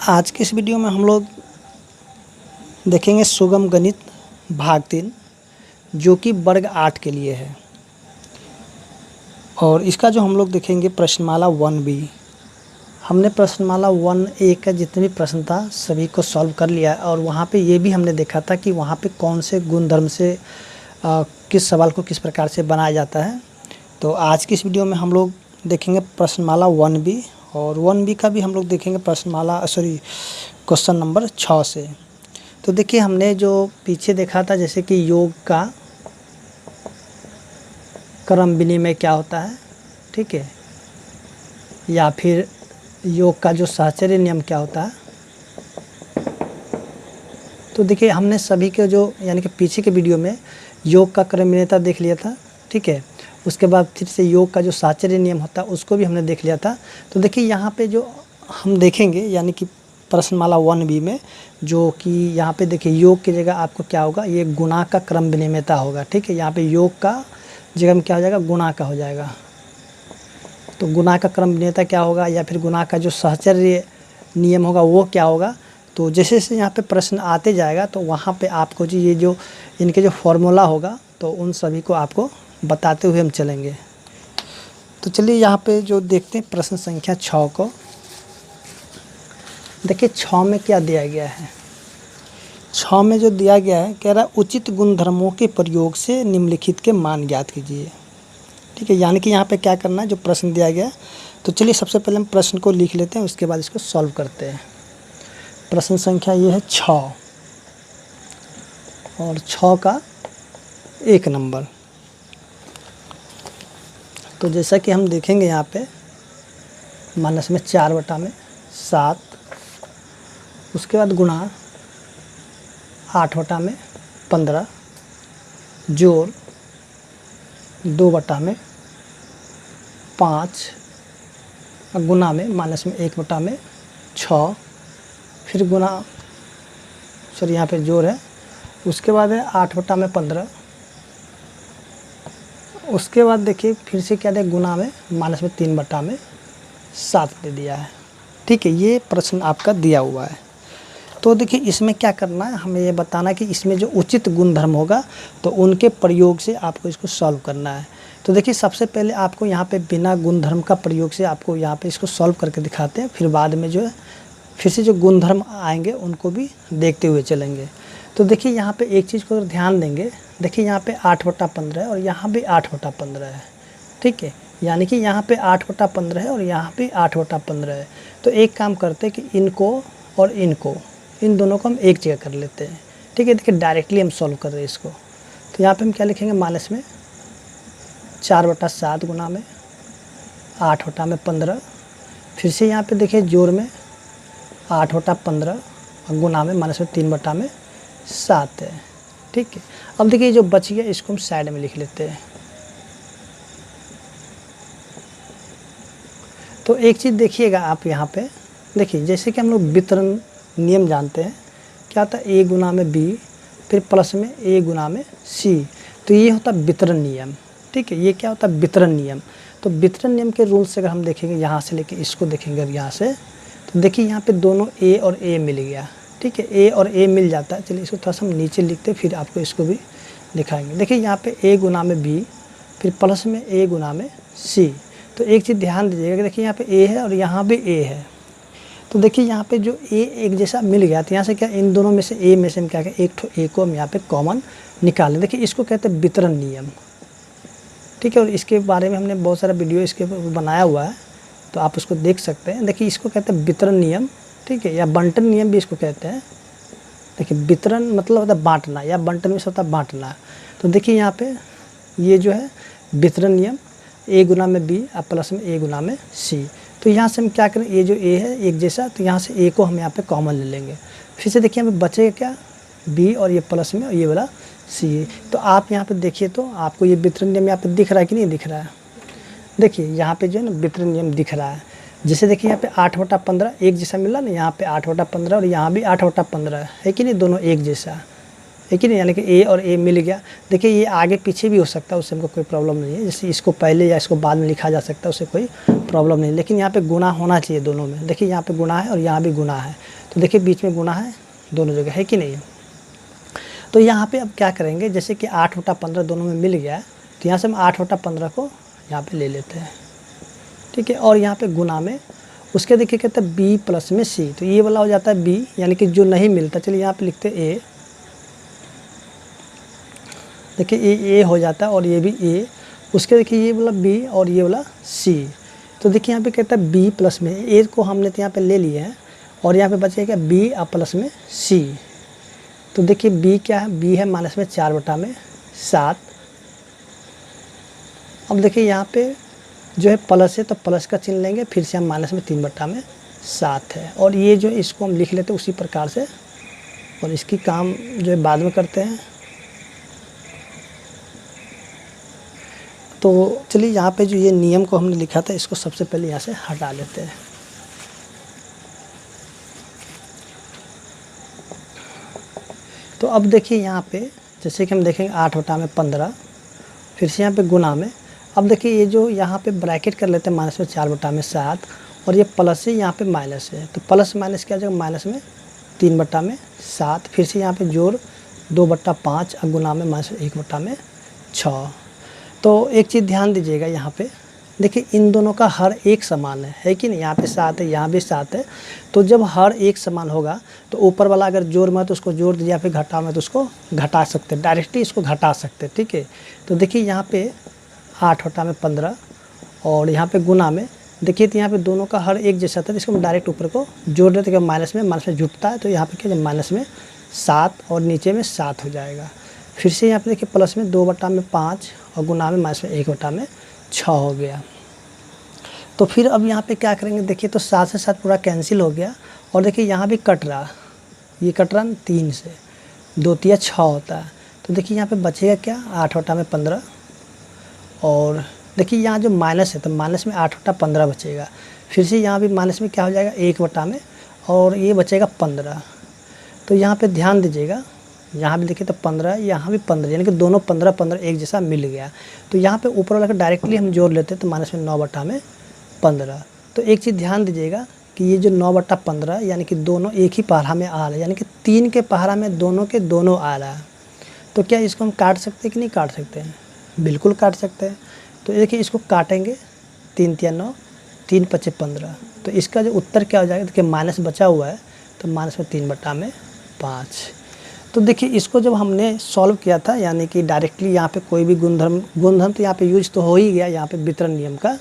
आज के इस वीडियो में हम लोग देखेंगे सुगम गणित भाग 3 जो कि वर्ग 8 के लिए है। और इसका जो हम लोग देखेंगे प्रश्नमाला 1B। हमने प्रश्नमाला 1A का जितने भी प्रश्न था सभी को सॉल्व कर लिया और वहाँ पे ये भी हमने देखा था कि वहाँ पे कौन से गुणधर्म से किस सवाल को किस प्रकार से बनाया जाता है। तो आज की इस वीडियो में हम लोग देखेंगे प्रश्नमाला 1B और 1B का भी हम लोग देखेंगे क्वेश्चन नंबर 6 से। तो देखिए हमने जो पीछे देखा था जैसे कि योग का क्रम विनिमय क्या होता है, ठीक है, या फिर योग का जो साहचर्य नियम क्या होता है। तो देखिए हमने सभी के जो यानी कि पीछे के वीडियो में योग का क्रम विनिमयता देख लिया था, ठीक है। उसके बाद फिर से योग का जो साहचर्य नियम होता है उसको भी हमने देख लिया था। तो देखिए यहाँ पे जो हम देखेंगे यानी कि प्रश्नमाला 1B में जो कि यहाँ पे देखिए योग की जगह आपको क्या होगा, ये गुणा का क्रम विनिमयता होगा, ठीक है। यहाँ पे योग का जगह में क्या हो जाएगा, गुणा का हो जाएगा। तो गुणा का क्रम विनिमयता क्या होगा या फिर गुणा का जो साहचर्य नियम होगा वो क्या होगा। तो जैसे जैसे यहाँ पे प्रश्न आते जाएगा तो वहाँ पे आपको जी ये जो इनके जो फॉर्मूला होगा तो उन सभी को आपको बताते हुए हम चलेंगे। तो चलिए यहाँ पे जो देखते हैं प्रश्न संख्या 6 को। देखिए 6 में क्या दिया गया है। 6 में जो दिया गया है कह रहा है उचित गुणधर्मों के प्रयोग से निम्नलिखित के मान ज्ञात कीजिए, ठीक है। यानी कि यहाँ पे क्या करना है, जो प्रश्न दिया गया है। तो चलिए सबसे पहले हम प्रश्न को लिख लेते हैं, उसके बाद इसको सॉल्व करते हैं। प्रश्न संख्या ये है 6 और 6 का 1 नंबर। तो जैसा कि हम देखेंगे यहाँ पे माइनस में 4/7, उसके बाद गुणा 8/15, जोड़ 2/5, गुणा में माइनस में 1/6, फिर गुणा सॉरी यहाँ पे जोड़ है, उसके बाद है 8/15, उसके बाद देखिए फिर से क्या दे गुणा में माइनस में 3/7 दे दिया है, ठीक है। ये प्रश्न आपका दिया हुआ है। तो देखिए इसमें क्या करना है, हमें ये बताना कि इसमें जो उचित गुणधर्म होगा तो उनके प्रयोग से आपको इसको सॉल्व करना है। तो देखिए सबसे पहले आपको यहाँ पे बिना गुणधर्म का प्रयोग से आपको यहाँ पे इसको सॉल्व करके दिखाते हैं, फिर बाद में जो है फिर से जो गुणधर्म आएंगे उनको भी देखते हुए चलेंगे। तो देखिए यहाँ पे एक चीज़ को अगर ध्यान देंगे, देखिए यहाँ पे 8/15 है और यहाँ भी 8/15 है, ठीक है। यानी कि यहाँ पे 8/15 है और यहाँ पे 8/15 है। तो एक काम करते हैं कि इनको और इनको इन दोनों को हम एक जगह कर लेते हैं, ठीक है। देखिए डायरेक्टली हम सॉल्व कर रहे हैं इसको। तो यहाँ पे हम क्या लिखेंगे, माइनस में 4/7 गुना में 8/15, फिर से यहाँ पे देखिए जोड़ में 8/15 और गुना में माइनस में 3/7 है, ठीक है। अब देखिए जो बच गया इसको हम साइड में लिख लेते हैं। तो एक चीज़ देखिएगा आप यहाँ पे, देखिए जैसे कि हम लोग वितरण नियम जानते हैं, क्या होता है A गुना में B फिर प्लस में A गुना में C। तो ये होता है वितरण नियम, ठीक है। ये क्या होता है, वितरण नियम। तो वितरण नियम के रूल से अगर हम देखेंगे यहाँ से लेके इसको देखेंगे अगर यहाँ से, तो देखिए यहाँ पे दोनों A और A मिल गया, ठीक है। A और A मिल जाता है। चलिए इसको थोड़ा सा हम नीचे लिखते फिर आपको इसको भी दिखाएंगे। देखिए यहाँ पे A गुना में B फिर प्लस में A गुना में C। तो एक चीज़ ध्यान दीजिएगा कि देखिए यहाँ पे A है और यहाँ भी A है। तो देखिए यहाँ पे जो A एक जैसा मिल गया तो यहाँ से क्या इन दोनों में से A में से हम क्या करें, एक ठो A को हम यहाँ पे कॉमन निकालें। देखिए इसको कहते हैं वितरण नियम, ठीक है। और इसके बारे में हमने बहुत सारा वीडियो इसके बनाया हुआ है, तो आप उसको देख सकते हैं। देखिए इसको कहते हैं वितरण नियम, ठीक है, या बंटन नियम भी इसको कहते हैं। देखिए वितरण मतलब होता है बांटना, या बंटन में से होता है बांटना। तो देखिए यहाँ पे ये जो है वितरण नियम A गुना में B और प्लस में A गुना में C। तो यहाँ से हम क्या करें, ये जो A है एक जैसा, तो यहाँ से A को हम यहाँ पे कॉमन ले लेंगे। फिर से देखिए यहाँ पे बचेगा क्या, B और ये प्लस में और ये वाला C। तो आप यहाँ पे देखिए तो आपको ये वितरण नियम यहाँ पे दिख रहा है कि नहीं दिख रहा है। देखिए यहाँ पे जो है ना वितरण नियम दिख रहा है। जैसे देखिए यहाँ पे 8/15 एक जैसा मिला ना, यहाँ पे 8/15 और यहाँ भी 8/15 है कि नहीं, दोनों एक जैसा। है कि नहीं, यानी कि ए और ए मिल गया। देखिए ये आगे पीछे भी हो सकता है, उससे हमको कोई प्रॉब्लम नहीं है, जैसे इसको पहले या इसको बाद में लिखा जा सकता है, उससे कोई प्रॉब्लम नहीं, लेकिन यहाँ पे गुना होना चाहिए दोनों में। देखिए यहाँ पे गुना है और यहाँ भी गुना है, तो देखिए बीच में गुना है दोनों जगह, है कि नहीं। तो यहाँ पे अब क्या करेंगे, जैसे कि 8/15 दोनों में मिल गया है, तो यहाँ से हम 8/15 को यहाँ पे ले लेते हैं, ठीक है। और यहाँ पे गुना में उसके देखिए कहते हैं b प्लस में c, तो ये वाला हो जाता है b, यानी कि जो नहीं मिलता, चलिए यहाँ पे लिखते हैं a, देखिए ये a हो जाता है और ये भी a, उसके देखिए ये वाला b और ये वाला c, तो देखिए यहाँ पे कहता है b प्लस में a को हमने तो यहाँ पे ले लिए हैं, और यहाँ पे बचेगा b और प्लस में c, तो देखिए b क्या है, b है माइनस में 4/7। अब देखिए यहाँ पे जो है प्लस है, तो प्लस का चिन्ह लेंगे, फिर से हम माइनस में 3/7 है, और ये जो इसको हम लिख लेते हैं उसी प्रकार से, और इसकी काम जो है बाद में करते हैं। तो चलिए यहाँ पे जो ये नियम को हमने लिखा था, इसको सबसे पहले यहाँ से हटा लेते हैं। तो अब देखिए यहाँ पे जैसे कि हम देखेंगे 8/15, फिर से यहाँ पे गुना में, अब देखिए ये जो यहाँ पे ब्रैकेट कर लेते हैं माइनस में 4/7, और ये प्लस है, यहाँ पे माइनस है, तो प्लस माइनस क्या हो जाएगा, माइनस में 3/7, फिर से यहाँ पे जोड़ 2/5 और गुना में माइनस 1/6। तो एक चीज़ ध्यान दीजिएगा यहाँ पे, देखिए इन दोनों का हर एक समान है कि नहीं, यहाँ पे 7 है, यहाँ भी 7 है, तो जब हर एक समान होगा तो ऊपर वाला अगर जोड़ में तो उसको जोड़ दीजिए, या फिर घटा में तो उसको घटा सकते हैं, डायरेक्टली इसको घटा सकते हैं, ठीक है। तो देखिए यहाँ पे 8/15 और यहाँ पे गुना में, देखिए तो यहाँ पे दोनों का हर एक जैसा था, इसको हम डायरेक्ट ऊपर को जोड़ देते हैं, माइनस में जुटता है, तो यहाँ पे क्या माइनस में 7 और नीचे में 7 हो जाएगा। फिर से यहाँ पे देखिए प्लस में 2/5 और गुना में माइनस में 1/6 हो गया। तो फिर अब यहाँ पे क्या करेंगे, देखिए तो 7 से 7 पूरा कैंसिल हो गया, और देखिए यहाँ भी कट रहा, ये कट रहा 3 से, 2 तिया 6 होता है, तो देखिए यहाँ पे बचेगा क्या 8/15, और देखिए यहाँ जो माइनस है तो माइनस में 8/15 बचेगा, फिर से यहाँ भी माइनस में क्या हो जाएगा 1 में, और ये बचेगा 15। तो यहाँ पे ध्यान दीजिएगा, यहाँ भी देखिए तो 15, यहाँ भी 15, यानी कि दोनों 15 एक जैसा मिल गया। तो यहाँ पे ऊपर वाला का डायरेक्टली हम जोड़ लेते हैं, तो माइनस में 9/15। तो एक चीज़ ध्यान दीजिएगा कि ये जो 9/15 यानी कि दोनों एक ही पहाड़ा में आ रहा है, यानी कि 3 के पहाड़ा में दोनों के दोनों आ रहा है, तो क्या इसको हम काट सकते हैं कि नहीं काट सकते हैं, बिल्कुल काट सकते हैं। तो देखिए इसको काटेंगे, 3 तिया 9, 3 पचे 15, तो इसका जो उत्तर क्या हो जाएगा, देखिए माइनस बचा हुआ है, तो माइनस में 3/5। तो देखिए इसको जब हमने सॉल्व किया था, यानी कि डायरेक्टली यहाँ पे कोई भी गुणधर्म तो यहाँ पे यूज तो हो ही गया, यहाँ पे वितरण नियम का,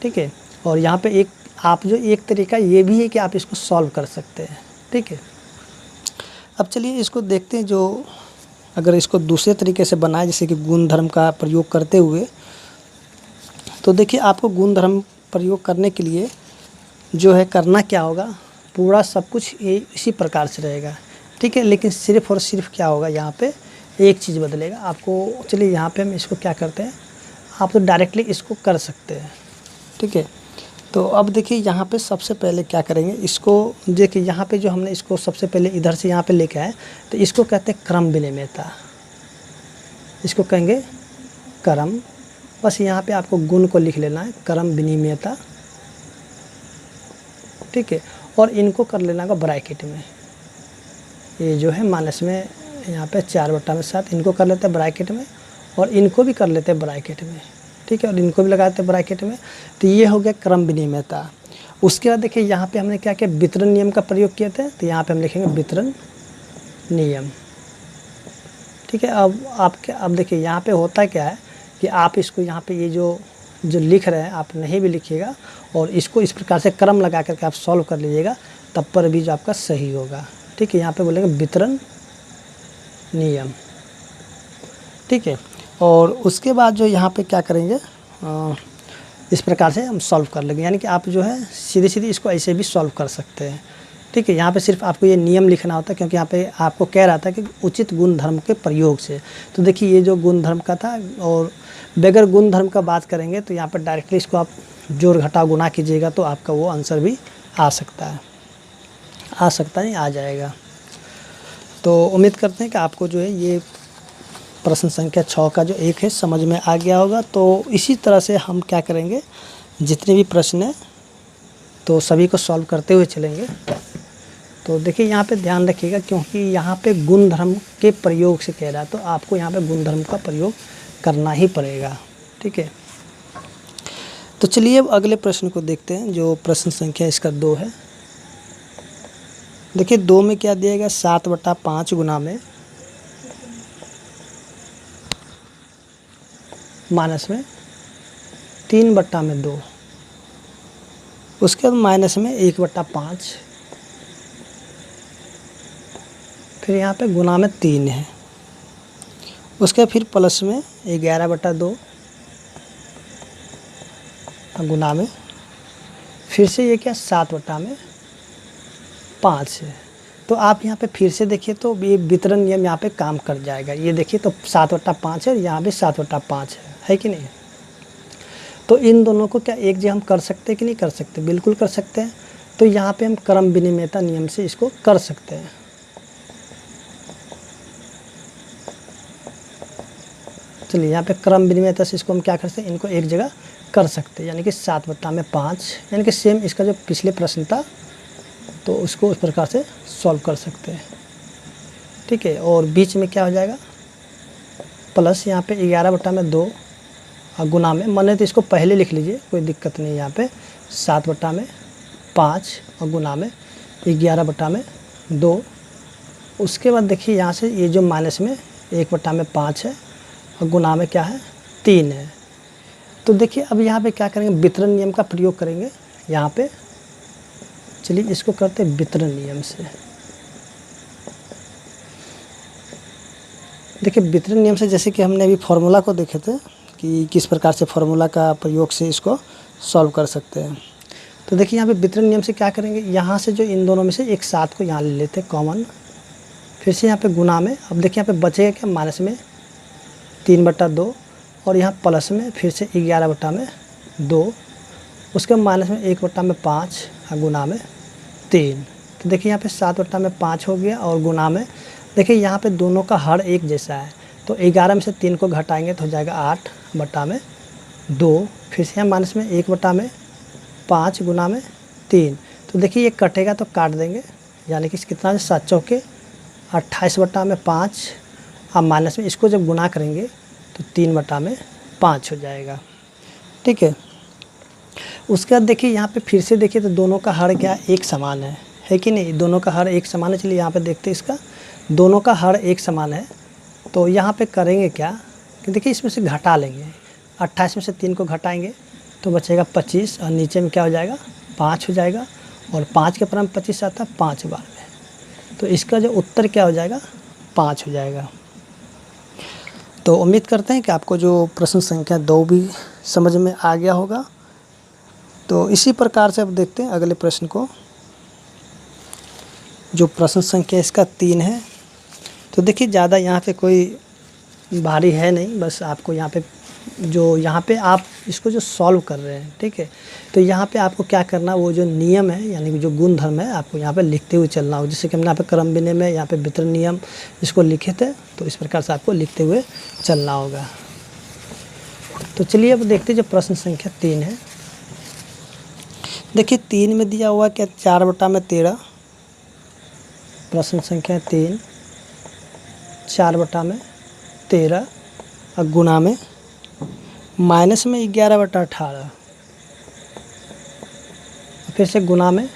ठीक है। और यहाँ पे एक आप जो एक तरीका ये भी है कि आप इसको सॉल्व कर सकते हैं, ठीक है। अब चलिए इसको देखते हैं, जो अगर इसको दूसरे तरीके से बनाए, जैसे कि गुणधर्म का प्रयोग करते हुए, तो देखिए आपको गुणधर्म प्रयोग करने के लिए जो है करना क्या होगा, पूरा सब कुछ ये इसी प्रकार से रहेगा, ठीक है। लेकिन सिर्फ और सिर्फ क्या होगा, यहाँ पे एक चीज़ बदलेगा आपको। चलिए यहाँ पे हम इसको क्या करते हैं, आप तो डायरेक्टली इसको कर सकते हैं, ठीक है। तो अब देखिए यहाँ पे सबसे पहले क्या करेंगे, इसको देखिए यहाँ पे जो हमने इसको सबसे पहले इधर से यहाँ पे लेके आए, तो इसको कहते हैं क्रम विनिमयता, इसको कहेंगे क्रम। बस यहाँ पे आपको गुण को लिख लेना है, क्रम विनिमयता, ठीक है। और इनको कर लेना का ब्रैकेट में, ये जो है माइनस में यहाँ पे 4/7, इनको कर लेते हैं ब्रैकेट में, और इनको भी कर लेते हैं ब्रैकेट में, ठीक है, और इनको भी लगा देते हैं ब्रैकेट में। तो ये हो गया क्रम विनिमयता। उसके बाद देखिए यहाँ पे हमने क्या किया, वितरण नियम का प्रयोग किए थे, तो यहाँ पे हम लिखेंगे वितरण नियम, ठीक है। अब देखिए यहाँ पे होता क्या है कि आप इसको यहाँ पे ये जो लिख रहे हैं आप नहीं भी लिखिएगा, और इसको इस प्रकार से क्रम लगा करके आप सॉल्व कर लीजिएगा, तब पर भी जो आपका सही होगा, ठीक है। यहाँ पे बोलेंगे वितरण नियम, ठीक है। और उसके बाद जो यहाँ पे क्या करेंगे, इस प्रकार से हम सॉल्व कर लेंगे, यानी कि आप जो है सीधे सीधे इसको ऐसे भी सॉल्व कर सकते हैं, ठीक है। यहाँ पे सिर्फ आपको ये नियम लिखना होता है, क्योंकि यहाँ पे आपको कह रहा था कि उचित गुणधर्म के प्रयोग से। तो देखिए ये जो गुणधर्म का था, और बगैर गुणधर्म का बात करेंगे तो यहाँ पर डायरेक्टली इसको आप जोड़ घटा गुना कीजिएगा, तो आपका वो आंसर भी आ सकता है, आ जाएगा। तो उम्मीद करते हैं कि आपको जो है ये प्रश्न संख्या 6 का जो 1 है समझ में आ गया होगा। तो इसी तरह से हम क्या करेंगे, जितने भी प्रश्न हैं तो सभी को सॉल्व करते हुए चलेंगे। तो देखिए यहाँ पे ध्यान रखिएगा, क्योंकि यहाँ पे गुणधर्म के प्रयोग से कह रहा है, तो आपको यहाँ पे गुणधर्म का प्रयोग करना ही पड़ेगा। ठीक है, तो चलिए अब अगले प्रश्न को देखते हैं, जो प्रश्न संख्या इसका 2 है। देखिए 2 में क्या दिया गया, 7/5 गुना में माइनस में 3/2, उसके बाद माइनस में 1/5, फिर यहाँ पे गुना में 3 है, उसके फिर प्लस में 11/2 गुना में फिर से ये क्या 7/5 है। तो आप यहाँ पे फिर से देखिए तो ये वितरण नियम यहाँ पे काम कर जाएगा। ये देखिए तो 7/5 है, यहाँ भी 7/5 है कि नहीं। तो इन दोनों को क्या एक जगह हम कर सकते हैं कि नहीं कर सकते, बिल्कुल कर सकते हैं। तो यहाँ पे हम क्रम विनिमयता नियम से इसको कर सकते हैं। चलिए यहाँ पे क्रम विनिमयता से इसको हम क्या कर सकते हैं, इनको एक जगह कर सकते हैं, यानी कि 7/5, यानी कि सेम इसका जो पिछले प्रश्न था तो उसको उस प्रकार से सॉल्व कर सकते हैं। ठीक है, और बीच में क्या हो जाएगा, प्लस यहाँ पे 11/2 और गुना में, माने तो इसको पहले लिख लीजिए, कोई दिक्कत नहीं। यहाँ पे 7/5 और गुना में 11/2। उसके बाद देखिए यहाँ से ये जो माइनस में 1/5 है और गुना में क्या है 3 है। तो देखिए अब यहाँ पे क्या करेंगे, वितरण नियम का प्रयोग करेंगे यहाँ पे। चलिए इसको करते हैं वितरण नियम से। देखिए वितरण नियम से जैसे कि हमने अभी फॉर्मूला को देखे थे कि किस प्रकार से फॉर्मूला का प्रयोग से इसको सॉल्व कर सकते हैं। तो देखिए यहाँ पे वितरण नियम से क्या करेंगे, यहाँ से जो इन दोनों में से एक 7 को यहाँ ले लेते हैं कॉमन, फिर से यहाँ पे गुना में, अब देखिए यहाँ पे बचेगा क्या, माइनस में 3/2 और यहाँ प्लस में फिर से 11/2, उसके माइनस में 1/5 और गुना में 3। तो देखिए यहाँ पे 7/5 हो गया और गुना में देखिए यहाँ पे दोनों का हर एक जैसा है, तो 11 में से 3 को घटाएंगे तो हो जाएगा 8/2, फिर से यहाँ माइनस में 1/5 गुना में 3। तो देखिए ये कटेगा तो काट देंगे, यानी कि कितना 7 चौके 28/5 और माइनस में इसको जब गुना करेंगे तो 3/5 हो जाएगा। ठीक है, उसके बाद देखिए यहाँ पे फिर से देखिए तो दोनों का हर क्या एक समान है कि नहीं, दोनों का हर एक समान है। चलिए यहाँ पे देखते हैं इसका, दोनों का हर एक समान है। तो यहाँ पे करेंगे क्या कि देखिए इसमें से घटा लेंगे, 28 में से 3 को घटाएंगे तो बचेगा 25 और नीचे में क्या हो जाएगा 5 हो जाएगा, और 5 के परम 25 आता है 5 बार में, तो इसका जो उत्तर क्या हो जाएगा 5 हो जाएगा। तो उम्मीद करते हैं कि आपको जो प्रश्न संख्या 2 भी समझ में आ गया होगा। तो इसी प्रकार से अब देखते हैं अगले प्रश्न को, जो प्रश्न संख्या इसका 3 है। तो देखिए ज़्यादा यहाँ पे कोई भारी है नहीं, बस आपको यहाँ पे यहाँ पे आप इसको जो सॉल्व कर रहे हैं, ठीक है, तो यहाँ पे आपको क्या करना, वो जो नियम है यानी कि जो गुण धर्म है आपको यहाँ पे लिखते हुए चलना हो। जैसे कि हमने यहाँ पे क्रम विनिमय, यहाँ पे वितरण नियम इसको लिखे थे, तो इस प्रकार से आपको लिखते हुए चलना होगा। तो चलिए अब देखते हैं जो प्रश्न संख्या 3 है। देखिए 3 में दिया हुआ क्या 4/13, प्रश्न संख्या 3 4/13 और गुना में माइनस में 11/18, फिर से गुना में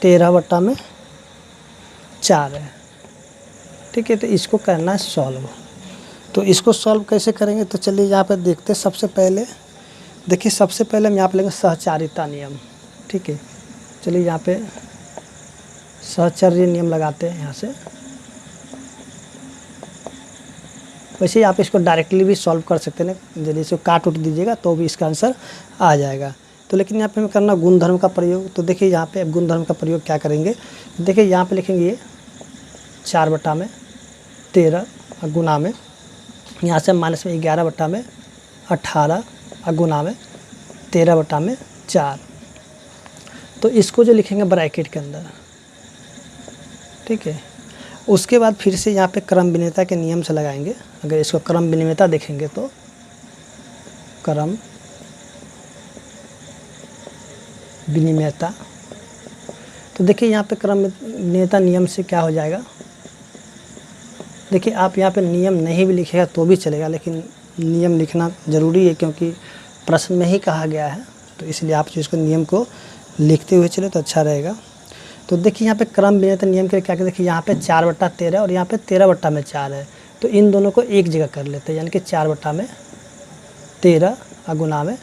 13/4 है। ठीक है, तो इसको करना है सॉल्व। तो इसको सॉल्व कैसे करेंगे, तो चलिए यहाँ पे देखते हैं। सबसे पहले देखिए, सबसे पहले हम यहाँ पे लेंगे सहचारिता नियम। ठीक है, चलिए यहाँ पे सहचर्य नियम लगाते हैं यहाँ से। वैसे ही आप इसको डायरेक्टली भी सॉल्व कर सकते हैं, यदि इसको काट उठ दीजिएगा तो भी इसका आंसर आ जाएगा। तो लेकिन यहाँ पे हमें करना गुणधर्म का प्रयोग। तो देखिए यहाँ पे अब गुणधर्म का प्रयोग क्या करेंगे, देखिए यहाँ पे लिखेंगे ये 4/13 और गुना में, यहाँ से माइनस में 11/18 और गुना में 13/4। तो इसको जो लिखेंगे ब्रैकेट के अंदर, ठीक है, उसके बाद फिर से यहाँ पे क्रम विनिमयता के नियम से लगाएंगे। अगर इसको क्रम विनिमयता देखेंगे तो क्रम विनिमयता, तो देखिए यहाँ पे क्रम विनिमयता नियम से क्या हो जाएगा। देखिए आप यहाँ पे नियम नहीं भी लिखेगा तो भी चलेगा, लेकिन नियम लिखना ज़रूरी है क्योंकि प्रश्न में ही कहा गया है, तो इसलिए आप जो इसको नियम को लिखते हुए चले तो अच्छा रहेगा। तो देखिए यहाँ पे क्रम विनिमयता नियम के लिए क्या कहते हैं, देखिए यहाँ पे 4/13 और यहाँ पे 13/4 है, तो इन दोनों को एक जगह कर लेते हैं, यानी कि 4/13 गुना में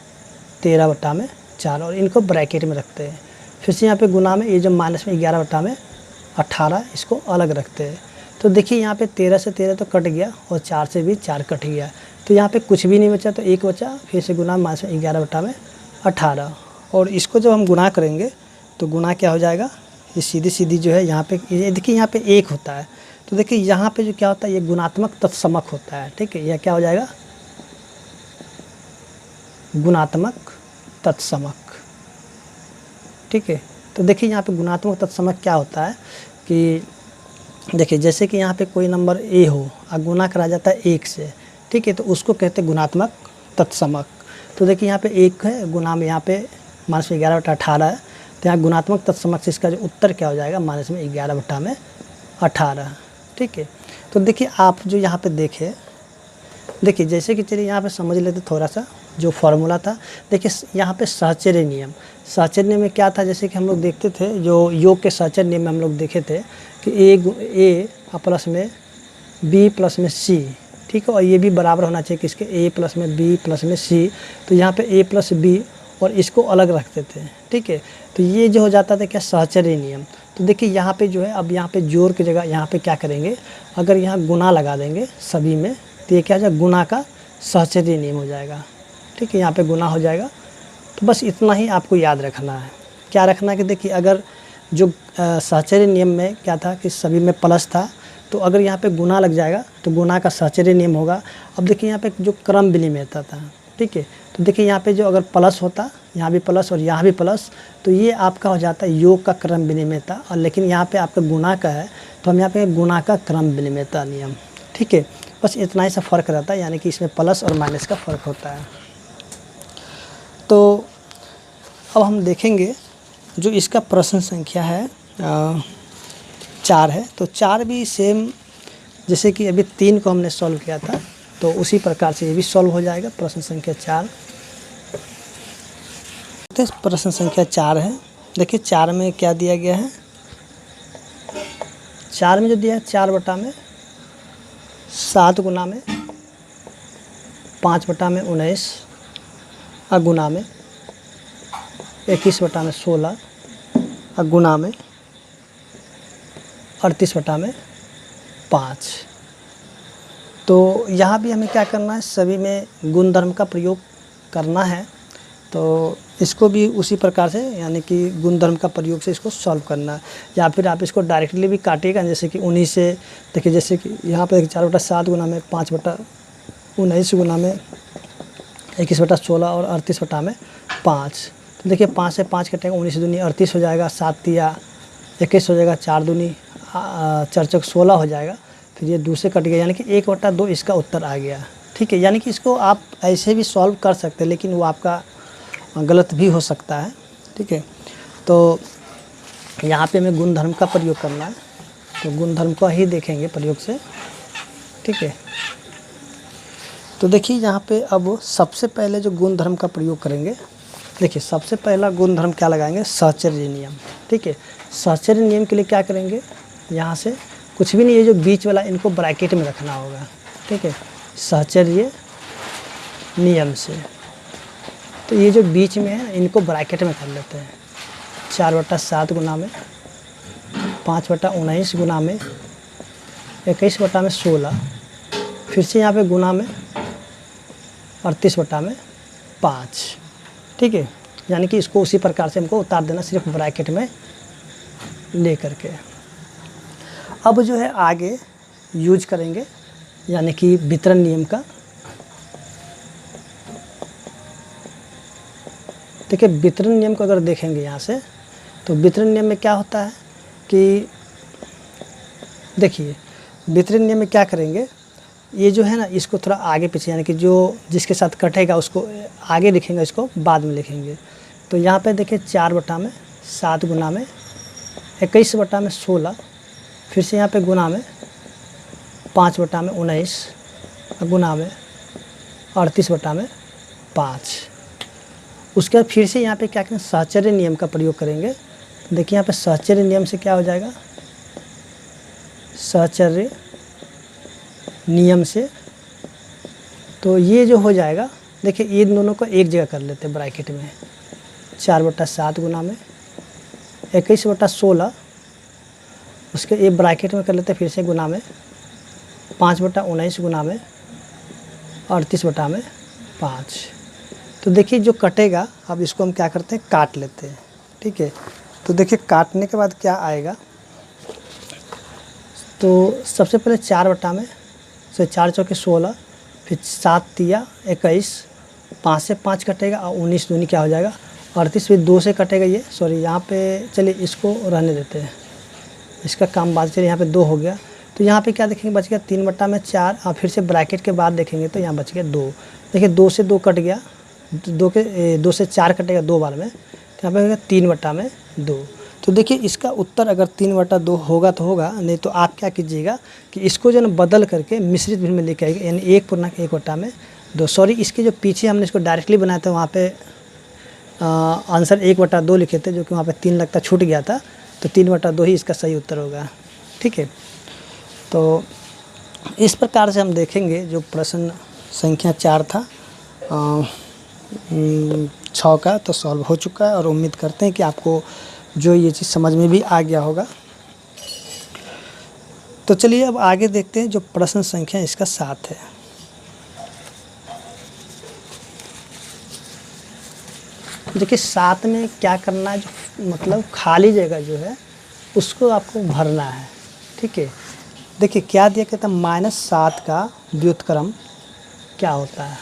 13/4 और इनको ब्रैकेट में रखते हैं। फिर से यहाँ पे गुना में ये जो माइनस में 11/18 इसको अलग रखते हैं। तो देखिए यहाँ पे 13 से 13 तो कट गया और 4 से भी 4 कट गया, तो यहाँ पे कुछ भी नहीं बचा, तो 1 बचा। फिर से गुना माइनस में 11/18 और इसको जब हम गुना करेंगे तो गुना क्या हो जाएगा, ये सीधी सीधी जो है यहाँ पे देखिए यहाँ पे 1 होता है, तो देखिए यहाँ पे जो क्या होता है ये गुणात्मक तत्समक होता है। ठीक है, यह क्या हो जाएगा, गुणात्मक तत्समक। ठीक है, तो देखिए यहाँ पे गुणात्मक तत्समक क्या होता है कि देखिए जैसे कि यहाँ पे कोई नंबर a हो और गुना करा जाता है 1 से, ठीक है, तो उसको कहते हैं गुणात्मक तत्समक। तो देखिए यहाँ पे 1 है गुना में यहाँ पे माइनस में 11/18 है, तो यहाँ गुणात्मक तत्समक से इसका जो उत्तर क्या हो जाएगा, माइनस में 11/18। ठीक है, तो देखिए आप जो यहाँ पे देखें, देखिए जैसे कि चलिए यहाँ पे समझ लेते थोड़ा सा जो फॉर्मूला था। देखिए यहाँ पे सहचर्य नियम, सहचर्य नियम में क्या था, जैसे कि हम लोग देखते थे जो योग के सहचर्य नियम में हम लोग देखे थे कि ए प्लस में बी प्लस में सी, ठीक है, और ये भी बराबर होना चाहिए किसके, ए प्लस में बी प्लस में सी। तो यहाँ पे ए प्लस बी और इसको अलग रखते थे। ठीक है, तो ये जो हो जाता था क्या, सहचर्य नियम। तो देखिए यहाँ पे जो है अब यहाँ पे जोड़ की जगह यहाँ पे क्या करेंगे, अगर यहाँ गुना लगा देंगे सभी में तो ये क्या हो जाएगा, गुना का सहचर्य नियम हो जाएगा। ठीक है, यहाँ पे गुना हो जाएगा। तो बस इतना ही आपको याद रखना है। क्या रखना है कि देखिए अगर जो सहचर्य नियम में क्या था कि सभी में प्लस था, तो अगर यहाँ पे गुना लग जाएगा तो गुना का सहचर्य नियम होगा। अब देखिए यहाँ पे जो क्रम विनिमयता था, ठीक है, तो देखिए यहाँ पे जो अगर प्लस होता, यहाँ भी प्लस और यहाँ भी प्लस, तो ये आपका हो जाता है योग का क्रम विनिमयता। और लेकिन यहाँ पे आपका गुना का है तो हम यहाँ पे गुना का क्रम विनिमयता नियम। ठीक है, बस इतना ही सा फ़र्क रहता है, यानी कि इसमें प्लस और माइनस का फ़र्क होता है। तो अब हम देखेंगे जो इसका प्रश्न संख्या है 4 है, तो 4 भी सेम जैसे कि अभी 3 को हमने सॉल्व किया था, तो उसी प्रकार से ये भी सॉल्व हो जाएगा। प्रश्न संख्या 4, तो प्रश्न संख्या 4 है। देखिए 4 में क्या दिया गया है, 4 में जो दिया है 4/7 गुना में 5/19 गुना में 21/16 गुना में 38/5। तो यहाँ भी हमें क्या करना है, सभी में गुणधर्म का प्रयोग करना है। तो इसको भी उसी प्रकार से यानी कि गुणधर्म का प्रयोग से इसको सॉल्व करना है, या फिर आप इसको डायरेक्टली भी काटिएगा। जैसे कि 19 से देखिए, जैसे कि यहाँ पर 4/7 गुना में 5/19 गुना में 21/16 और 38/5। तो देखिए 5 से 5 कटेगा, 19 दूनी 38 हो जाएगा, 7 तिया 21 हो जाएगा, 4 दूनी 4 चौक 16 हो जाएगा। फिर ये 2 से कट गया, यानी कि 1/2 इसका उत्तर आ गया। ठीक है, यानी कि इसको आप ऐसे भी सॉल्व कर सकते हैं, लेकिन वो आपका गलत भी हो सकता है। ठीक है, तो यहाँ पे हमें गुणधर्म का प्रयोग करना है, तो गुणधर्म को ही देखेंगे प्रयोग से। ठीक है, तो देखिए यहाँ पे अब सबसे पहले जो गुणधर्म का प्रयोग करेंगे, देखिए सबसे पहला गुणधर्म क्या लगाएंगे, सहचर्य नियम। ठीक है, सहचर्य नियम के लिए क्या करेंगे, यहाँ से कुछ भी नहीं, ये जो बीच वाला इनको ब्रैकेट में रखना होगा। ठीक है, सहचर्य नियम से तो ये जो बीच में है इनको ब्रैकेट में कर लेते हैं। 4/7 गुना में 5/19 गुना में 21/16, फिर से यहाँ पे गुना में 38/5। ठीक है, यानी कि इसको उसी प्रकार से हमको उतार देना, सिर्फ ब्रैकेट में ले करके। अब जो है आगे यूज करेंगे यानी कि वितरण नियम का। देखिए वितरण नियम को अगर देखेंगे यहाँ से, तो वितरण नियम में क्या होता है कि देखिए वितरण नियम में क्या करेंगे, ये जो है ना इसको थोड़ा आगे पीछे, यानी कि जो जिसके साथ कटेगा उसको आगे लिखेंगे, इसको बाद में लिखेंगे। तो यहाँ पे देखिए 4/7 गुना में 21/16, फिर से यहाँ पे गुना में 5/19 गुना में 38/5। उसके बाद फिर से यहाँ पे क्या करें, सहचर्य नियम का प्रयोग करेंगे। देखिए यहाँ पे सहचर्य नियम से क्या हो जाएगा, सहचर्य नियम से तो ये जो हो जाएगा, देखिए ये दोनों को एक जगह कर लेते हैं ब्रैकेट में, 4/7 गुना में 21/16, उसके एक ब्रैकेट में कर लेते हैं फिर से गुना में 5/19 गुना में 38/5। तो देखिए जो कटेगा, अब इसको हम क्या करते हैं, काट लेते हैं। ठीक है, तो देखिए काटने के बाद क्या आएगा, तो सबसे पहले 4 में से 4 चौके 16, फिर 7 तिया 21, 5 से 5 कटेगा और 19 दूनी क्या हो जाएगा 38, फिर 2 से कटेगा ये, सॉरी यहाँ पे चलिए इसको रहने देते हैं, इसका काम बाद, चलिए यहाँ पे 2 हो गया। तो यहाँ पे क्या देखेंगे, बच गया 3/4 और फिर से ब्रैकेट के बाद देखेंगे तो यहाँ बच गया 2। देखिए 2 से 2 कट गया, 2 से 4 कटेगा 2 बार में, तो यहाँ पे हो गया 3/2। तो देखिए इसका उत्तर अगर 3/2 होगा तो होगा, नहीं तो आप क्या कीजिएगा कि इसको जो है बदल करके मिश्रित भिन्न में लेके आएगा, यानी 1/1/2। सॉरी इसके जो पीछे हमने इसको डायरेक्टली बनाया था वहाँ पे आंसर 1/2 लिखे थे, जो कि वहाँ पे 3 लगता छूट गया था, तो 3/2 ही इसका सही उत्तर होगा। ठीक है, तो इस प्रकार से हम देखेंगे जो प्रश्न संख्या 4 था 6 का, तो सॉल्व हो चुका है और उम्मीद करते हैं कि आपको जो ये चीज़ समझ में भी आ गया होगा। तो चलिए अब आगे देखते हैं जो प्रश्न संख्या इसका 7 है। देखिए 7 में क्या करना है, जो मतलब खाली जगह जो है उसको आपको भरना है। ठीक है, देखिए क्या दिया, कहता है -7 का व्युत्क्रम क्या होता है।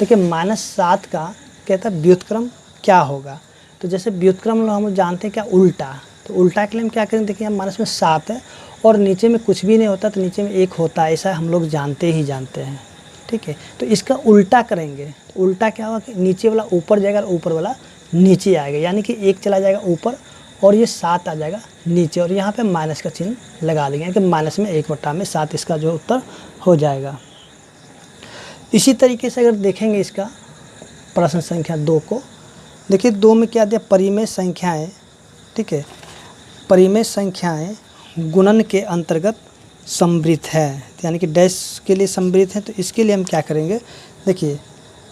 देखिए -7 का कहता है व्युत्क्रम क्या होगा, तो जैसे व्युत्क्रम हम जानते हैं क्या, उल्टा, तो उल्टा के लिए हम क्या करें, देखिए हम माइनस में 7 है और नीचे में कुछ भी नहीं होता तो नीचे में 1 होता है, ऐसा हम लोग जानते हैं। ठीक है, तो इसका उल्टा करेंगे, तो उल्टा क्या होगा कि नीचे वाला ऊपर जाएगा और ऊपर वाला नीचे आएगा, यानी कि 1 चला जाएगा ऊपर और ये 7 आ जाएगा नीचे, और यहाँ पे माइनस का चिन्ह लगा देंगे, यानी कि माइनस में 1/7 इसका जो उत्तर हो जाएगा। इसी तरीके से अगर देखेंगे इसका प्रश्न संख्या 2 को, देखिए 2 में क्या दिया, परिमेय संख्याएं। ठीक है, परिमेय संख्याएं गुणन के अंतर्गत सम्मिलित है, यानी कि डैश के लिए सम्मिलित है, तो इसके लिए हम क्या करेंगे, देखिए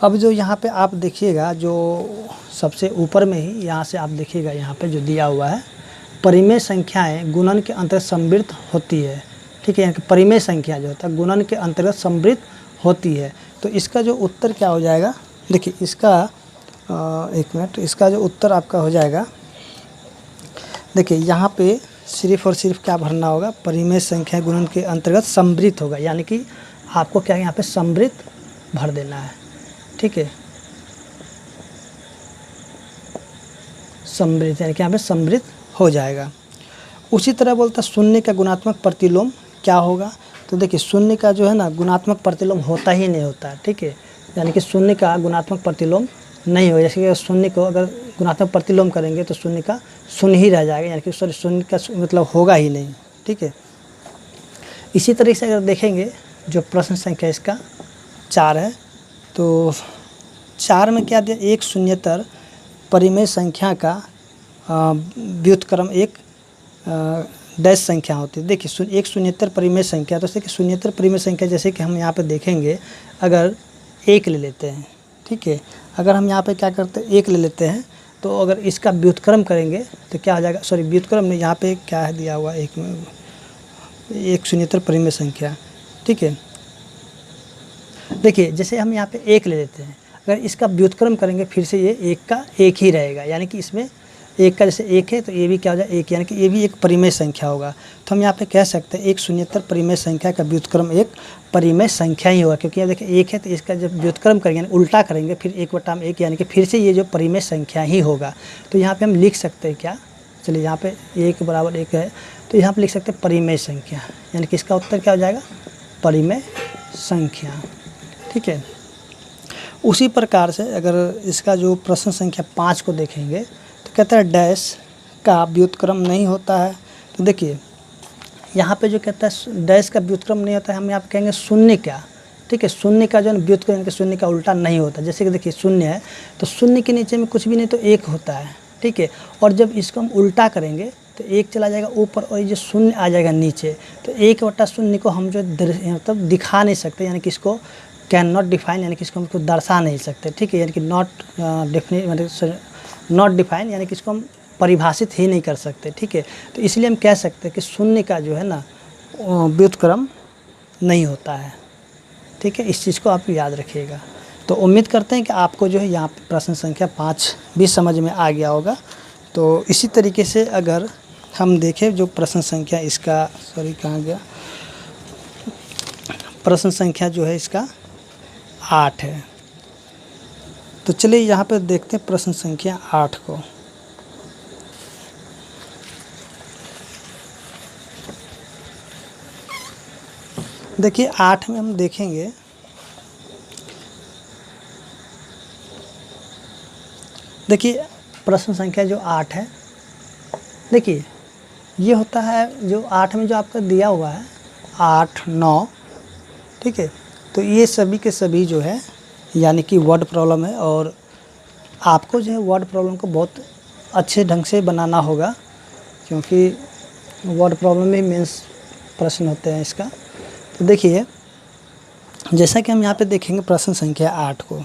अब जो यहाँ पे आप देखिएगा, जो सबसे ऊपर में ही यहाँ से आप देखिएगा, यहाँ पे जो दिया हुआ है परिमेय संख्याएं गुणन के अंतर्गत सम्मिलित होती है। ठीक है, यानी कि परिमेय संख्या जो होता है गुणन के अंतर्गत सम्मिलित होती है, तो इसका जो उत्तर क्या हो जाएगा, देखिए इसका एक मिनट, इसका जो उत्तर आपका हो जाएगा, देखिए यहाँ पे सिर्फ और सिर्फ क्या भरना होगा, परिमेय संख्या गुणन के अंतर्गत सम्मिलित होगा, यानी कि आपको क्या यहाँ पे सम्मिलित भर देना है। ठीक है, सम्मिलित, यानी कि यहाँ पे सम्मिलित हो जाएगा। उसी तरह बोलता शून्य का गुणात्मक प्रतिलोम क्या होगा, तो देखिए शून्य का जो है ना गुणात्मक प्रतिलोम होता ही नहीं होता है। ठीक है, यानी कि शून्य का गुणात्मक प्रतिलोम नहीं हो, जैसे कि शून्य को अगर गुणात्मक प्रतिलोम करेंगे तो शून्य का शून्य ही रह जाएगा, यानी कि सॉरी शून्य का मतलब होगा ही नहीं। ठीक है, इसी तरीके से अगर देखेंगे जो प्रश्न संख्या इसका 4 है, तो 4 में क्या दिया, एक शून्येतर परिमेय संख्या का व्युत्क्रम एक डैश संख्या होती है। देखिए एक शून्येतर परिमेय संख्या, तो देखिए शून्येतर परिमेय संख्या जैसे कि हम यहाँ पे देखेंगे, अगर 1 ले लेते हैं। ठीक है, अगर हम यहाँ पे क्या करते हैं, 1 ले लेते हैं, तो अगर इसका व्युत्क्रम करेंगे तो क्या हो जाएगा, सॉरी व्युत्क्रम नहीं, यहाँ पे क्या है दिया हुआ, एक शून्येतर परिमेय संख्या। ठीक है, देखिए जैसे हम यहाँ पे 1 ले लेते हैं, अगर इसका व्युत्क्रम करेंगे फिर से ये 1 का 1 ही रहेगा, यानी कि इसमें 1 का जैसे 1 है तो ये भी क्या हो जाए 1, यानी कि ये भी एक परिमेय संख्या होगा। तो हम यहाँ पे कह सकते हैं एक शून्येतर परिमेय संख्या का व्युत्क्रम एक परिमेय संख्या ही होगा, क्योंकि यहाँ देखिए 1 है तो इसका जब व्युत्क्रम करेंगे यानी उल्टा करेंगे फिर 1/1, यानी कि फिर से ये जो परिमेय संख्या ही होगा। तो यहाँ पे हम लिख सकते हैं क्या, चलिए यहाँ पे 1 = 1 है, तो यहाँ पे लिख सकते हैं परिमेय संख्या, यानी कि इसका उत्तर क्या हो जाएगा, परिमेय संख्या। ठीक है, उसी प्रकार से अगर इसका जो प्रश्न संख्या 5 को देखेंगे तो कहता है डैश का व्युत्क्रम नहीं होता है। तो देखिए यहाँ पे जो कहता है डैश का व्युत्क्रम नहीं होता है, हम यहाँ पे कहेंगे शून्य का। ठीक है, शून्य का जो है व्युत्क्रम, यानी कि शून्य का उल्टा नहीं होता। जैसे कि देखिए शून्य है तो शून्य के नीचे में कुछ भी नहीं तो 1 होता है। ठीक है, और जब इसको हम उल्टा करेंगे तो 1 चला जाएगा ऊपर और ये जो शून्य आ जाएगा नीचे। तो 1/शून्य को हम जो मतलब दिखा नहीं सकते, यानी कि इसको कैन नॉट डिफाइन, यानी कि इसको हम दर्शा नहीं सकते। ठीक है, यानी कि नॉट डिफाइन, यानी कि इसको हम परिभाषित ही नहीं कर सकते। ठीक है, तो इसलिए हम कह सकते हैं कि शून्य का जो है ना व्युत्क्रम नहीं होता है। ठीक है, इस चीज़ को आप याद रखिएगा। तो उम्मीद करते हैं कि आपको जो है यहाँ पे प्रश्न संख्या 5 भी समझ में आ गया होगा। तो इसी तरीके से अगर हम देखें जो प्रश्न संख्या इसका कहाँ गया, प्रश्न संख्या जो है इसका 8 है। तो चलिए यहाँ पे देखते हैं प्रश्न संख्या 8 को। देखिए 8 में हम देखेंगे, देखिए प्रश्न संख्या जो 8 है, देखिए ये होता है जो 8 में जो आपका दिया हुआ है 8, 9। ठीक है, तो ये सभी के सभी जो है यानी कि वर्ड प्रॉब्लम है, और आपको जो है वर्ड प्रॉब्लम को बहुत अच्छे ढंग से बनाना होगा, क्योंकि वर्ड प्रॉब्लम में मेंस प्रश्न होते हैं इसका। तो देखिए जैसा कि हम यहाँ पे देखेंगे प्रश्न संख्या 8 को,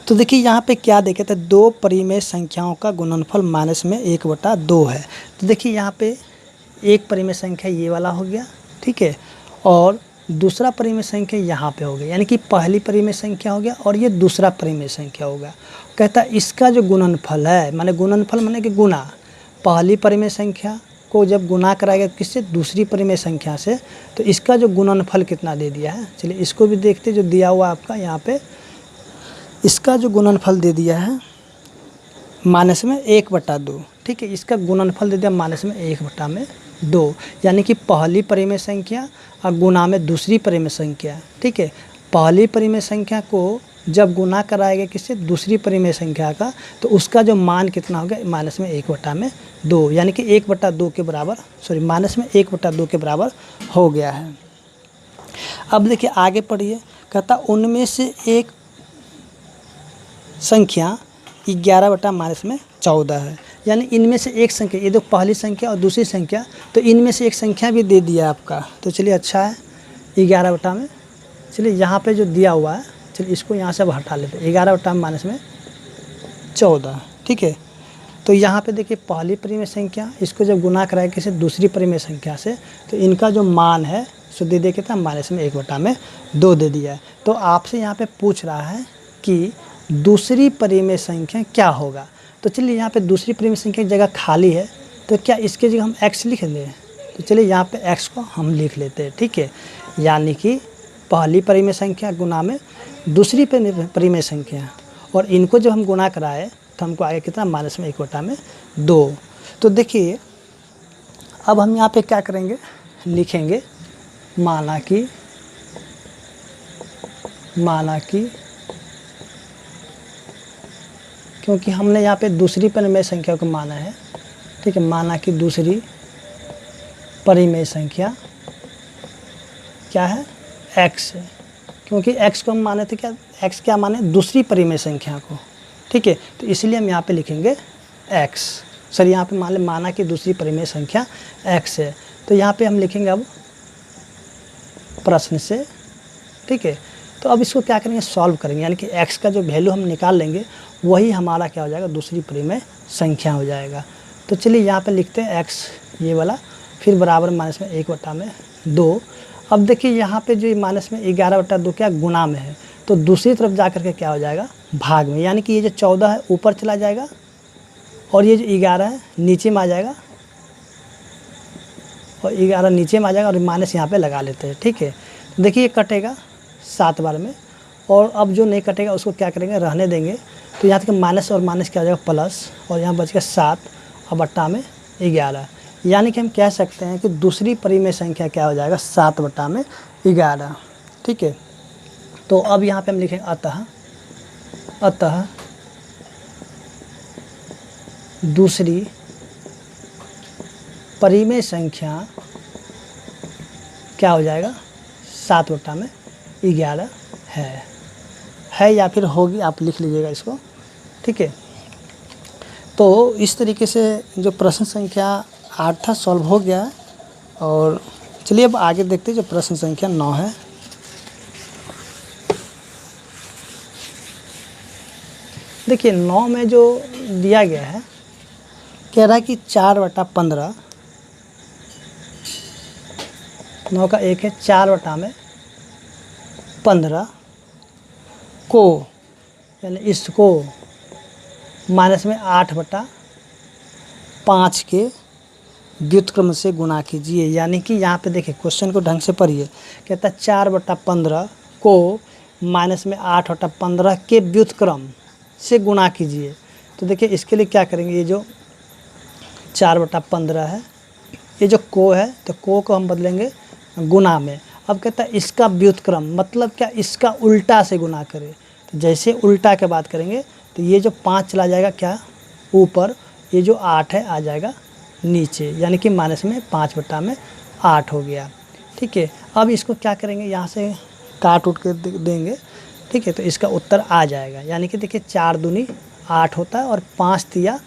तो देखिए यहाँ पे क्या देखे थे, 2 परिमेय संख्याओं का गुणनफल -1/2 है। तो देखिए यहाँ पे एक परिमेय संख्या ये वाला हो गया। ठीक है, और दूसरा परिमेय संख्या यहाँ पे हो गया, यानी कि पहली परिमेय संख्या हो गया और ये दूसरा परिमेय संख्या होगा। कहता है इसका जो गुणनफल है, माने गुणनफल माने कि गुना, पहली परिमेय संख्या को जब गुना कराएगा किससे, दूसरी परिमेय संख्या से, तो इसका जो गुणनफल कितना दे दिया है, चलिए इसको भी देखते जो दिया हुआ आपका यहाँ पे, इसका जो गुणनफल दे दिया है -1/2। ठीक है, इसका गुणनफल दे दिया -1/2, यानी कि पहली परिमेय संख्या और गुना में दूसरी परिमेय संख्या। ठीक है, पहली परिमेय संख्या को जब गुना कराएगा किससे, दूसरी परिमेय संख्या का, तो उसका जो मान कितना हो गया, -1/2, यानी कि 1/2 के बराबर, सॉरी -1/2 के बराबर हो गया है। अब देखिए आगे पढ़िए, कहता उनमें से एक संख्या 11/-14 है, यानी इनमें से एक संख्या, ये तो पहली संख्या और दूसरी संख्या, तो इनमें से एक संख्या भी दे दिया आपका। तो चलिए अच्छा है 11 में, चलिए यहाँ पे जो दिया हुआ है, चलिए इसको यहाँ से अब हटा लेते हैं, 11/-14। ठीक है, तो यहाँ पे देखिए पहली परिमेय संख्या, इसको जब गुना कराए किसी दूसरी परिमेय संख्या से, तो इनका जो मान है सो दे दे के था -1/2 दे दिया है। तो आपसे यहाँ पे पूछ रहा है कि दूसरी परिमेय संख्या क्या होगा। तो चलिए यहाँ पे दूसरी परिमेय संख्या की जगह खाली है, तो क्या इसके जगह हम x लिख लें। तो चलिए यहाँ पे x को हम लिख लेते हैं। ठीक है, यानी कि पहली परिमेय संख्या गुना में दूसरी परिमेय संख्या, और इनको जब हम गुना कराए तो हमको आगे कितना, -1/2। तो देखिए अब हम यहाँ पे क्या करेंगे, लिखेंगे माना कि क्योंकि हमने यहाँ पे दूसरी परिमेय संख्या को माना है। ठीक है, माना कि दूसरी परिमेय संख्या क्या है, x है, क्योंकि x को हम माने थे क्या, x क्या माने, दूसरी परिमेय संख्या को। ठीक है, तो इसलिए हम यहाँ पे लिखेंगे x। सर यहाँ पे माना कि दूसरी परिमेय संख्या x है, तो यहाँ पे हम लिखेंगे अब प्रश्न से। ठीक है, तो अब इसको क्या करेंगे, सॉल्व करेंगे, यानी कि x का जो वैल्यू हम निकाल लेंगे वही हमारा क्या हो जाएगा, दूसरी परिमेय संख्या हो जाएगा। तो चलिए यहाँ पे लिखते हैं x ये वाला, फिर बराबर -1/2। अब देखिए यहाँ पे जो -11/2 क्या गुना में है, तो दूसरी तरफ जा कर के क्या हो जाएगा, भाग में, यानी कि ये जो 14 है ऊपर चला जाएगा और ये जो 11 है नीचे में आ जाएगा, और 11 नीचे में आ जाएगा, और माइनस यहाँ पे लगा लेते हैं। ठीक है, देखिए ये कटेगा 7 बार में, और अब जो नहीं कटेगा उसको क्या करेंगे, रहने देंगे। तो यहाँ तक माइनस और माइनस क्या हो जाएगा, प्लस, और यहाँ बच गया 7 और बट्टा में 11, यानी कि हम कह सकते हैं कि दूसरी परिमेय संख्या क्या हो जाएगा 7/11। ठीक है, तो अब यहाँ पे हम लिखेंगे अतः दूसरी परिमेय संख्या क्या हो जाएगा 7/11 है या फिर होगी, आप लिख लीजिएगा इसको। ठीक है, तो इस तरीके से जो प्रश्न संख्या 8 था सॉल्व हो गया। और चलिए अब आगे देखते हैं जो प्रश्न संख्या 9 है। देखिए 9 में जो दिया गया है, कह रहा है कि 4/15, 9 का 1 है, 4/15 को, यानी इसको माइनस में 8/5 के व्युत्क्रम से गुणा कीजिए। यानी कि यहाँ पे देखिए क्वेश्चन को ढंग से पढ़िए, कहता है 4/15 को माइनस में 8/15 के व्युत्क्रम से गुणा कीजिए। तो देखिए इसके लिए क्या करेंगे, ये जो 4/15 है, ये जो को है, तो को हम बदलेंगे गुना में। अब कहता है इसका व्युत्क्रम, मतलब क्या, इसका उल्टा से गुना करें। तो जैसे उल्टा के बात करेंगे तो ये जो 5 चला जाएगा क्या ऊपर, ये जो 8 है आ जाएगा नीचे, यानी कि माइनस में 5/8 हो गया। ठीक है, अब इसको क्या करेंगे, यहाँ से काट उठ के देंगे। ठीक है, तो इसका उत्तर आ जाएगा। यानी कि देखिए 4 दूनी 8 होता है और 5 तिया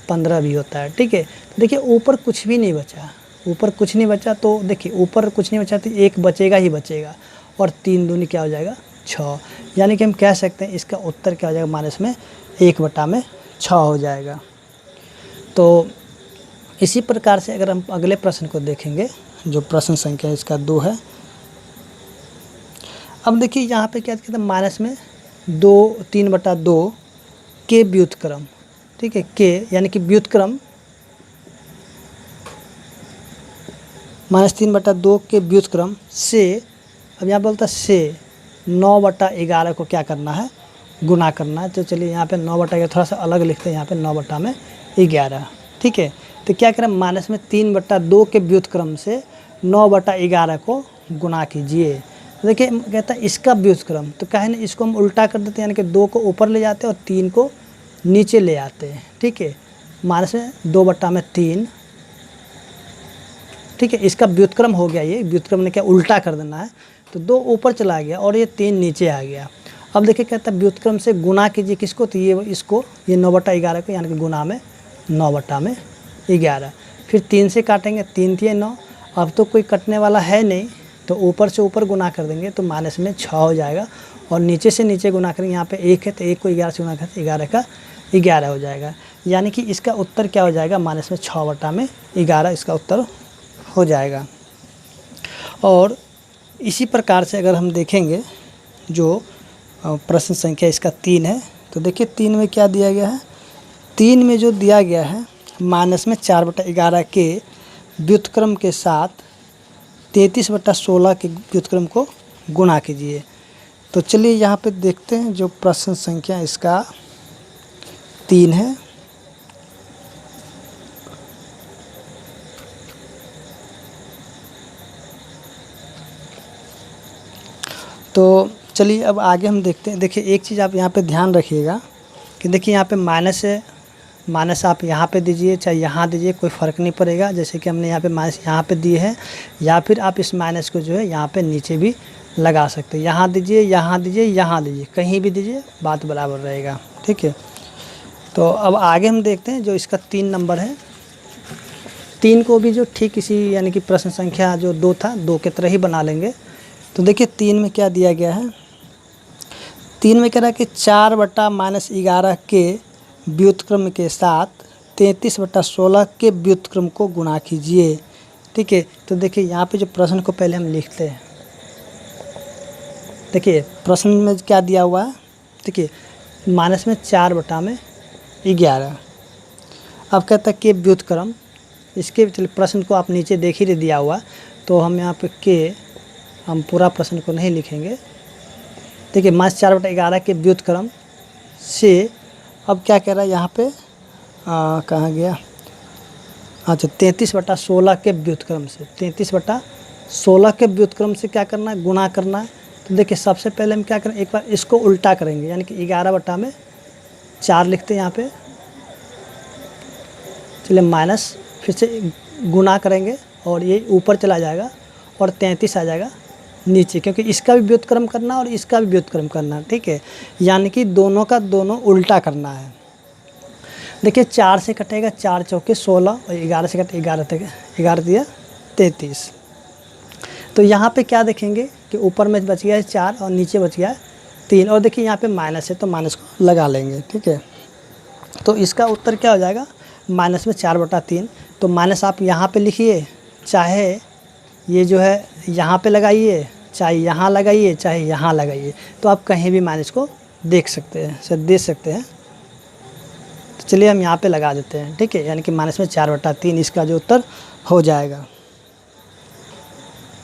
15 भी होता है। ठीक है, तो देखिए ऊपर कुछ भी नहीं बचा, ऊपर कुछ नहीं बचा, तो देखिए ऊपर कुछ नहीं बचा तो 1 बचेगा ही बचेगा, और 3 दूनी क्या हो जाएगा 6। यानी कि हम कह सकते हैं इसका उत्तर क्या हो जाएगा, माइनस में 1/6 हो जाएगा। तो इसी प्रकार से अगर हम अगले प्रश्न को देखेंगे, जो प्रश्न संख्या इसका 2 है। अब देखिए यहाँ पे क्या कहते हैं, माइनस में 3/2 के व्युत्क्रम। ठीक है, के यानी कि व्युत्क्रम, -3/2 के व्युत्क्रम से, अब यहाँ बोलता है से 9/11 को क्या करना है, गुना करना है। तो चलिए यहाँ पे 9/11 थोड़ा सा अलग लिखते हैं, यहाँ पे 9/11। ठीक है, तो क्या करें, माइनस में 3/2 के व्युत्क्रम से 9/11 को गुना कीजिए। तो देखिए कहता है इसका व्युत्क्रम, तो कहे ना इसको हम उल्टा कर देते हैं, यानी कि 2 को ऊपर ले जाते हैं और 3 को नीचे ले आते हैं। ठीक है, माइनस में 2/3। ठीक है, इसका व्युत्क्रम हो गया, ये व्युत्क्रम ने क्या उल्टा कर देना है, तो 2 ऊपर चला गया और ये 3 नीचे आ गया। अब देखिए कहता है व्युत्क्रम से गुना कीजिए किसको, तो ये इसको, ये 9/11 को, यानी कि गुना में 9/11। फिर 3 से काटेंगे, 3 तिया 9, अब तो कोई कटने वाला है नहीं, तो ऊपर से ऊपर गुना कर देंगे तो माइनस में 6 हो जाएगा, और नीचे से नीचे गुना करेंगे, यहाँ पे 1 है तो 1 को 11 से गुना करें, 11 का 11 हो जाएगा। यानी कि इसका उत्तर क्या हो जाएगा, माइनस में 6/11 इसका उत्तर हो जाएगा। और इसी प्रकार से अगर हम देखेंगे जो प्रश्न संख्या इसका 3 है, तो देखिए 3 में क्या दिया गया है, 3 में जो दिया गया है, माइनस में 4/11 के व्युत्क्रम के साथ 33/16 के व्युत्क्रम को गुणा कीजिए। तो चलिए यहाँ पे देखते हैं जो प्रश्न संख्या इसका 3 है। तो चलिए अब आगे हम देखते हैं। देखिए एक चीज़ आप यहाँ पे ध्यान रखिएगा कि देखिए यहाँ पे माइनस है, माइनस आप यहाँ पे दीजिए चाहे यहाँ दीजिए, कोई फ़र्क नहीं पड़ेगा। जैसे कि हमने यहाँ पे माइनस यहाँ पे दिए हैं, या फिर आप इस माइनस को जो है यहाँ पे नीचे भी लगा सकते हैं। यहाँ दीजिए, यहाँ दीजिए, यहाँ दीजिए, कहीं भी दीजिए, बात बराबर रहेगा। ठीक है, तो अब आगे हम देखते हैं जो इसका 3 नंबर है। 3 को भी जो ठीक इसी, यानी कि प्रश्न संख्या जो 2 था, 2 की तरह ही बना लेंगे। तो देखिए 3 में क्या दिया गया है, 3 में कह रहा है कि 4/-11 के व्युत्क्रम के साथ 33/16 के व्युत्क्रम को गुणा कीजिए। ठीक है, तो देखिए यहाँ पे जो प्रश्न को पहले हम लिखते हैं। देखिए प्रश्न में क्या दिया हुआ है, देखिए माइनस में 4/11। अब कहता है के व्युत्क्रम, इसके प्रश्न को आप नीचे देख ही दिया हुआ, तो हम यहाँ पे के, हम पूरा प्रश्न को नहीं लिखेंगे। देखिए माइनस 4/11 के व्युत्क्रम से, अब क्या कह रहा है यहाँ पे, कहाँ गया, अच्छा 33/16 के व्युत्क्रम से, 33/16 के व्युत्क्रम से क्या करना है, गुणा करना है। तो देखिए सबसे पहले हम क्या करें, एक बार इसको उल्टा करेंगे, यानी कि 11/4 लिखते हैं यहाँ पे। चलिए माइनस, फिर से गुना करेंगे और ये ऊपर चला जाएगा और 33 आ जाएगा नीचे, क्योंकि इसका भी व्युत्क्रम करना और इसका भी व्युत्क्रम करना है, ठीक है। यानी कि दोनों का दोनों उल्टा करना है। देखिए 4 से कटेगा, 4 चौके 16 और 11 से कटे 11 तक, 11 दिया 33। तो यहाँ पे क्या देखेंगे कि ऊपर में बच गया है 4 और नीचे बच गया है 3, और देखिए यहाँ पे माइनस है तो माइनस को लगा लेंगे, ठीक है। तो इसका उत्तर क्या हो जाएगा, माइनस में 4/3। तो माइनस आप यहाँ पे लिखिए, चाहे ये जो है यहाँ पे लगाइए, चाहे यहाँ लगाइए, चाहे यहाँ लगाइए, तो आप कहीं भी माइनस को देख सकते हैं, सर दे सकते हैं। तो चलिए हम यहाँ पे लगा देते हैं, ठीक है, यानी कि माइनस में 4/3 इसका जो उत्तर हो जाएगा।